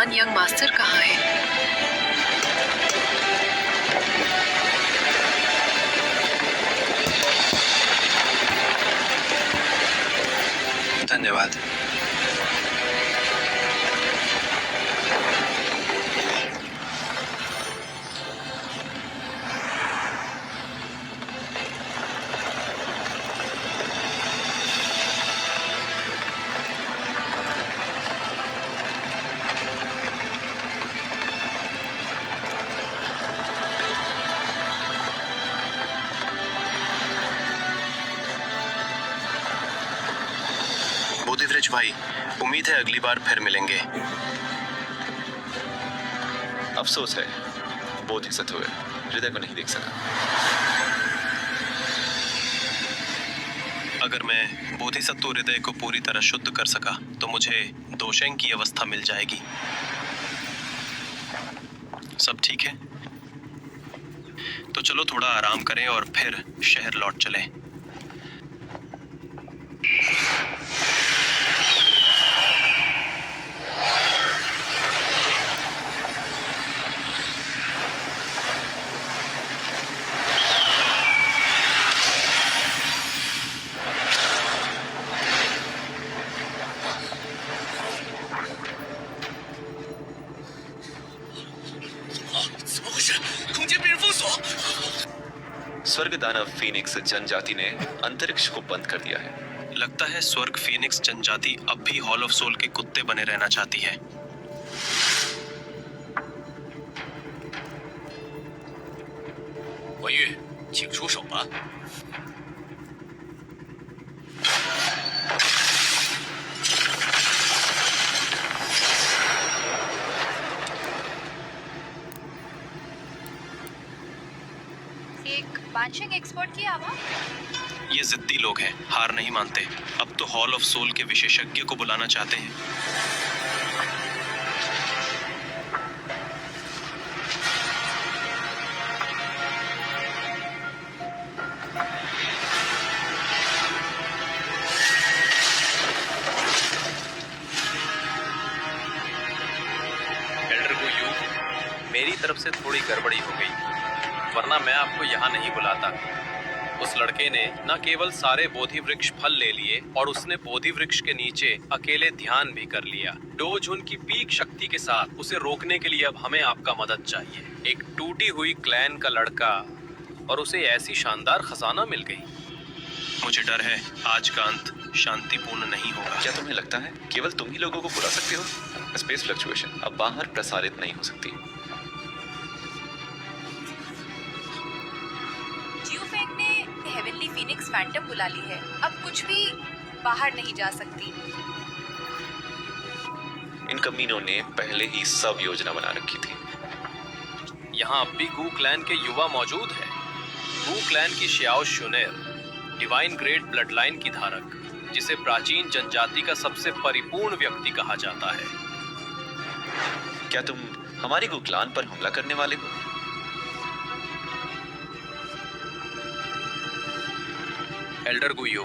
दौरान young master कहाँ है? धन्यवाद। बोधिवृक्ष भाई, उम्मीद है अगली बार फिर मिलेंगे। अफसोस है, बोधिसत्व हृदय को नहीं देख सका। अगर मैं बोधिसत्व हृदय को पूरी तरह शुद्ध कर सका तो मुझे दोषें की अवस्था मिल जाएगी। सब ठीक है? तो चलो थोड़ा आराम करें और फिर शहर लौट चलें। स्वर्ग दानव फीनिक्स जनजाति ने अंतरिक्ष को बंद कर दिया है। लगता है स्वर्ग फीनिक्स जनजाति अब भी हॉल ऑफ सोल के कुत्ते बने रहना चाहती है। 文玉，请出手吧。 एक बांशिंग एक्सपर्ट की आवाज। ये जिद्दी लोग हैं, हार नहीं मानते। अब तो हॉल ऑफ सोल के विशेषज्ञ को बुलाना चाहते हैं। एल्डर गुयू, मेरी तरफ से थोड़ी गड़बड़ी हो गई, वरना मैं आपको यहाँ नहीं बुलाता। उस लड़के ने न केवल सारे बोधि वृक्ष फल ले लिए और उसने बोधि वृक्ष के नीचे अकेले ध्यान भी कर लिया। डोजुन की पीक शक्ति के साथ उसे रोकने के लिए अब हमें आपका मदद चाहिए। एक टूटी हुई क्लैन का लड़का और उसे ऐसी शानदार खजाना मिल गई। मुझे डर है आज का अंत शांतिपूर्ण नहीं होगा। क्या तुम्हें लगता है केवल तुम ही लोगों को बुला सकते हो? स्पेस फ्लक्चुएशन अब बाहर प्रसारित नहीं हो सकती। ज्यूफेंग ने हेवनली फीनिक्स फैंटम बुला ली है, अब कुछ भी बाहर नहीं जा सकती। इन कमीनों ने पहले ही सब योजना बना रखी थी। यहाँ अब भी गू क्लैन के युवा मौजूद हैं। गू क्लैन की श्याओ शुनेर, डिवाइन ग्रेड ब्लड लाइन की धारक, जिसे प्राचीन जनजाति का सबसे परिपूर्ण व्यक्ति कहा जाता है। क्या तुम हमारी गुक्लान पर हमला करने वाले हो? एल्डर गुयू,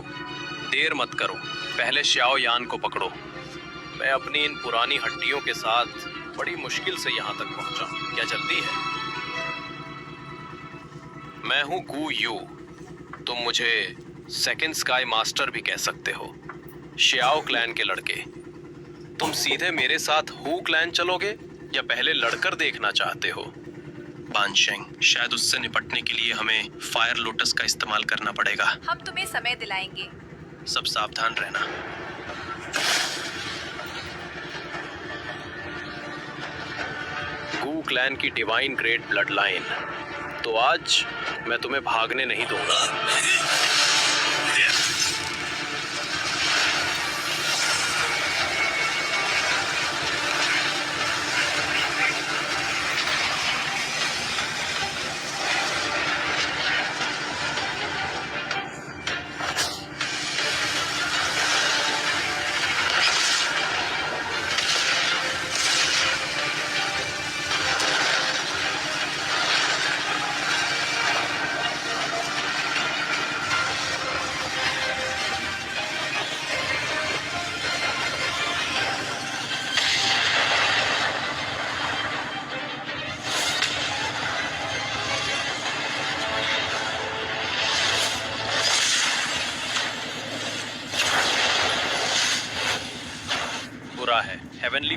देर मत करो, पहले श्याओ यान को पकड़ो। मैं अपनी इन पुरानी हड्डियों के साथ बड़ी मुश्किल से यहाँ तक पहुँचा। क्या जल्दी है? मैं हूँ गू यू, तुम मुझे सेकंड स्काई मास्टर भी कह सकते हो। श्याओ क्लैन के लड़के, तुम सीधे मेरे साथ हू क्लैन चलोगे या पहले लड़कर देखना चाहते हो? बानशेंग, शायद उससे निपटने के लिए हमें फायर लोटस का इस्तेमाल करना पड़ेगा। हम तुम्हें समय दिलाएंगे। सब सावधान रहना। गू क्लैन की डिवाइन ग्रेड ब्लड लाइन, तो आज मैं तुम्हें भागने नहीं दूंगा।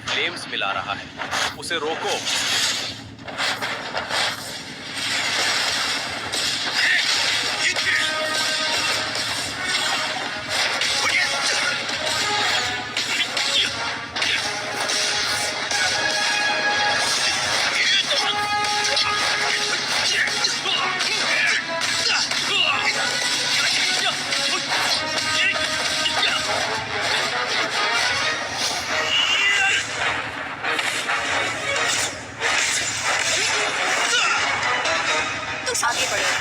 फ्लेम्स मिला रहा है। उसे रोको। आगे बढ़ो।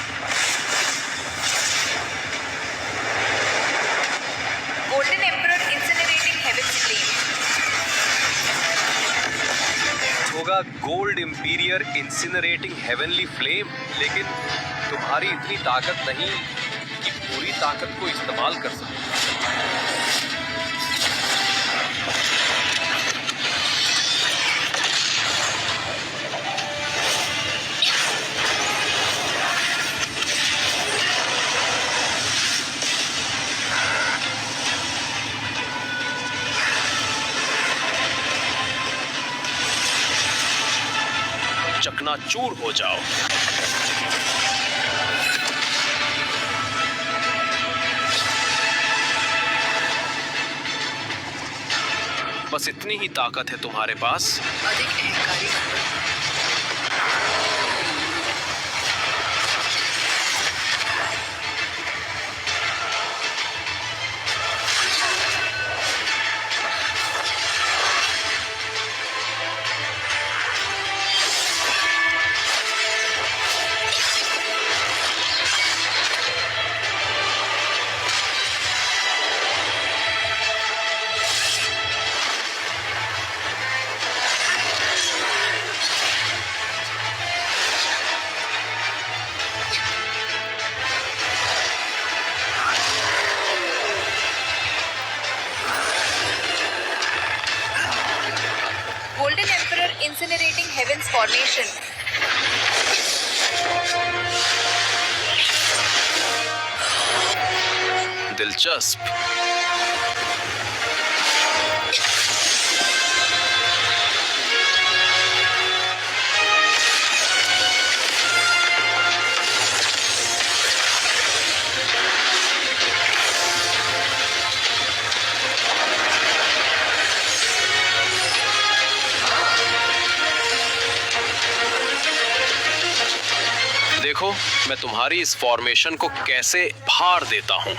Golden emperor incinerating heavens flame. होगा gold imperial incinerating heavenly flame, लेकिन तुम्हारी इतनी ताकत नहीं कि पूरी ताकत को इस्तेमाल कर सको। चकनाचूर हो जाओ। बस इतनी ही ताकत है तुम्हारे पास। अधिक अहंकारी। Golden Emperor incinerating heaven's formation. दिलचस्प। देखो मैं तुम्हारी इस फॉर्मेशन को कैसे फाड़ देता हूं।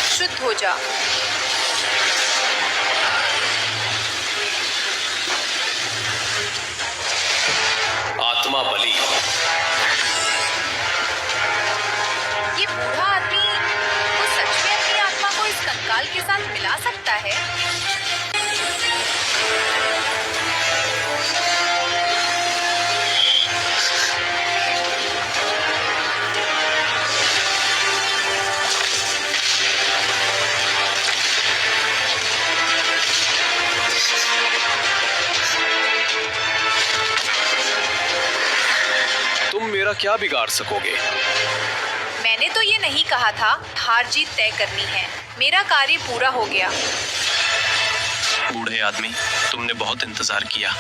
शुद्ध हो जा। आत्मा बलि। ये बूढ़ा आदमी वो सच में अपनी आत्मा को इस कंकाल के साथ मिला सकता है? तुम मेरा क्या बिगाड़ सकोगे? मैंने तो ये नहीं कहा था हार जीत तय करनी है। मेरा कार्य पूरा हो गया। बूढ़े आदमी, तुमने बहुत इंतजार किया।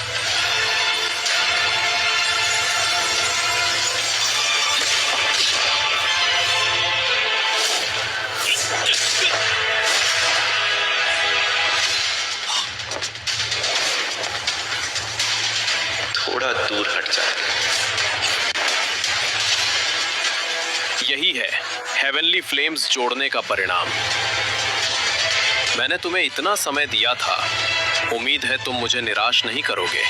थोड़ा दूर हट जाए। यही है हेवनली फ्लेम्स जोड़ने का परिणाम। मैंने तुम्हें इतना समय दिया था, उम्मीद है तुम मुझे निराश नहीं करोगे।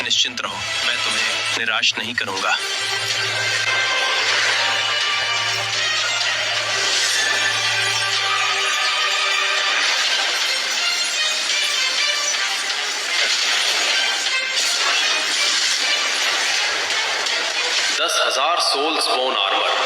निश्चिंत रहो, मैं तुम्हें निराश नहीं करूंगा। दस 10,000 सोल्स बोन आर्मर।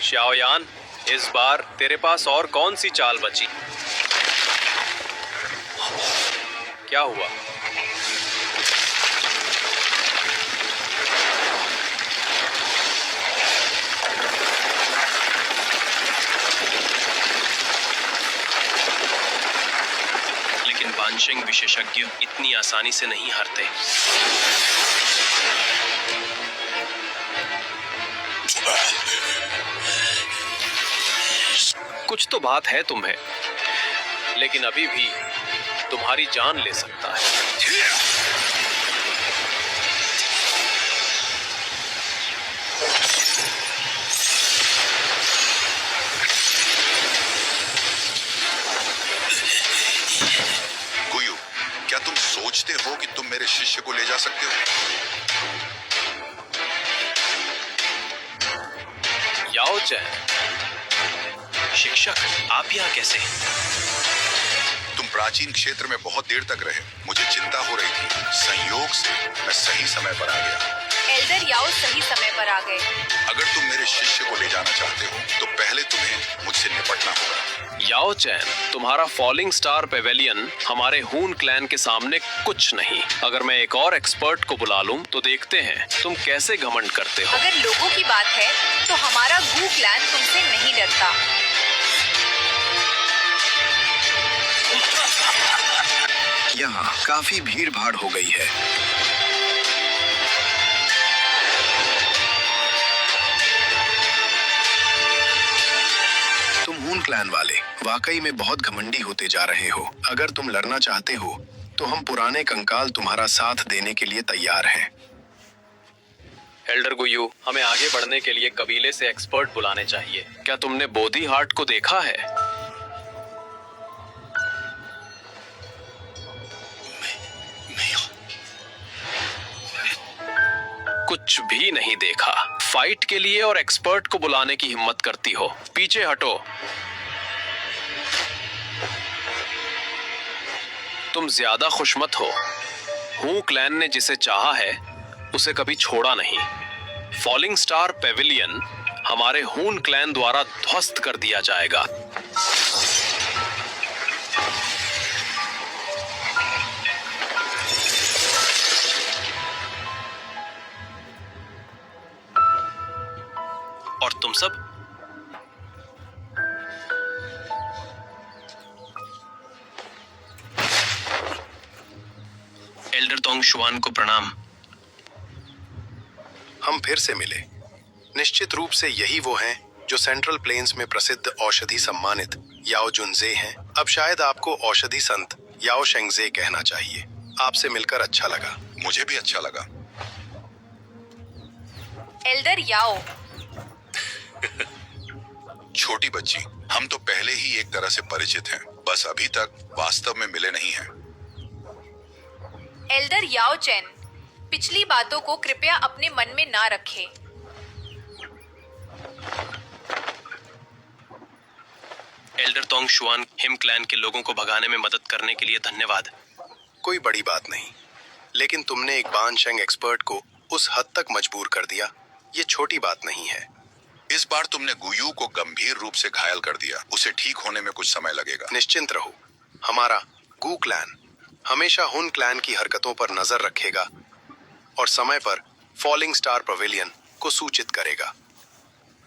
शाओयान, इस बार तेरे पास और कौन सी चाल बची? क्या हुआ? लेकिन बानशेंग विशेषज्ञ इतनी आसानी से नहीं हारते। कुछ तो बात है तुम्हें, लेकिन अभी भी तुम्हारी जान ले सकता है। गुयू, क्या तुम सोचते हो कि तुम मेरे शिष्य को ले जा सकते हो? याओ चैन, शिक्षक, आप यहाँ कैसे? तुम प्राचीन क्षेत्र में बहुत देर तक रहे, मुझे चिंता हो रही थी। संयोग से मैं सही समय पर आ गया। एल्डर याओ सही समय पर आ गए। अगर तुम मेरे शिष्य को ले जाना चाहते हो तो पहले तुम्हें मुझसे निपटना होगा। याओ चैन, तुम्हारा फॉलिंग स्टार पेवेलियन हमारे हून क्लैन के सामने कुछ नहीं। अगर मैं एक और एक्सपर्ट को बुला लूं तो देखते हैं तुम कैसे घमंड करते हो। अगर लोगों की बात है तो हमारा गू क्लैन तुमसे नहीं डरता। यहाँ काफी भीड़ भाड़ हो गई है। तुम हून क्लैन वाले वाकई में बहुत घमंडी होते जा रहे हो। अगर तुम लड़ना चाहते हो तो हम पुराने कंकाल तुम्हारा साथ देने के लिए तैयार हैं। एल्डर गुयू, हमें आगे बढ़ने के लिए कबीले से एक्सपर्ट बुलाने चाहिए। क्या तुमने बोधी हार्ट को देखा है? कुछ भी नहीं देखा। फाइट के लिए और एक्सपर्ट को बुलाने की हिम्मत करती हो। पीछे हटो। तुम ज्यादा खुशमत हो। हूँ क्लैन ने जिसे चाहा है उसे कभी छोड़ा नहीं। फॉलिंग स्टार पेविलियन हमारे हून क्लैन द्वारा ध्वस्त कर दिया जाएगा। और तुम सब? एल्डर तोंग शुआन को प्रणाम। हम फिर से मिले। निश्चित रूप से यही वो हैं जो सेंट्रल प्लेन्स में प्रसिद्ध औषधि सम्मानित याओ जुनजे हैं। अब शायद आपको औषधि संत याओ शेंगजे कहना चाहिए। आपसे मिलकर अच्छा लगा। मुझे भी अच्छा लगा। एल्डर याओ, छोटी बच्ची, हम तो पहले ही एक तरह से परिचित हैं, बस अभी तक वास्तव में मिले नहीं हैं। एल्डर याओ चैन, पिछली बातों को कृपया अपने मन में ना रखें। एल्डर तोंग शुआन, हिम क्लैन के लोगों को भगाने में मदद करने के लिए धन्यवाद। कोई बड़ी बात नहीं, लेकिन तुमने एक बानशेंग एक्सपर्ट को उस हद तक मजबूर कर दिया, ये छोटी बात नहीं है। इस बार तुमने गुयू को गंभीर रूप से घायल कर दिया। उसे ठीक होने में कुछ समय लगेगा। निश्चिंत रहो, हमारा गू क्लैन हमेशा हुन क्लैन की हरकतों पर नजर रखेगा और समय पर फॉलिंग स्टार पवेलियन को सूचित करेगा।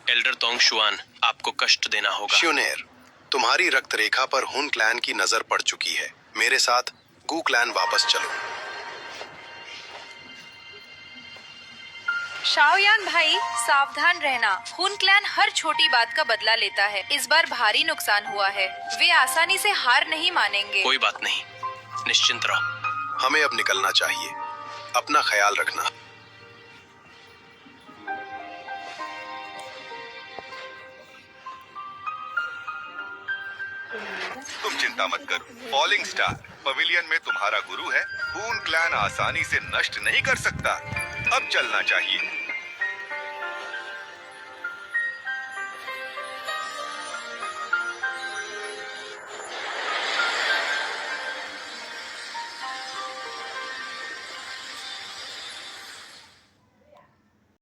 एल्डर तोंग शुआन, आपको कष्ट देना होगा। श्यूनेर, तुम्हारी रक्त रेखा पर हुन क्लैन की नजर पड़ चुकी है। मेरे साथ गू क्लैन वापस चलो। शाओयान भाई, सावधान रहना। हुन क्लैन हर छोटी बात का बदला लेता है। इस बार भारी नुकसान हुआ है। वे आसानी से हार नहीं मानेंगे। कोई बात नहीं, निश्चिंत रहो। हमें अब निकलना चाहिए। अपना ख्याल रखना। तुम चिंता मत करो। फॉलिंग स्टार पवेलियन में तुम्हारा गुरु है। हून क्लैन आसानी से नष्ट नहीं कर सकता। अब चलना चाहिए।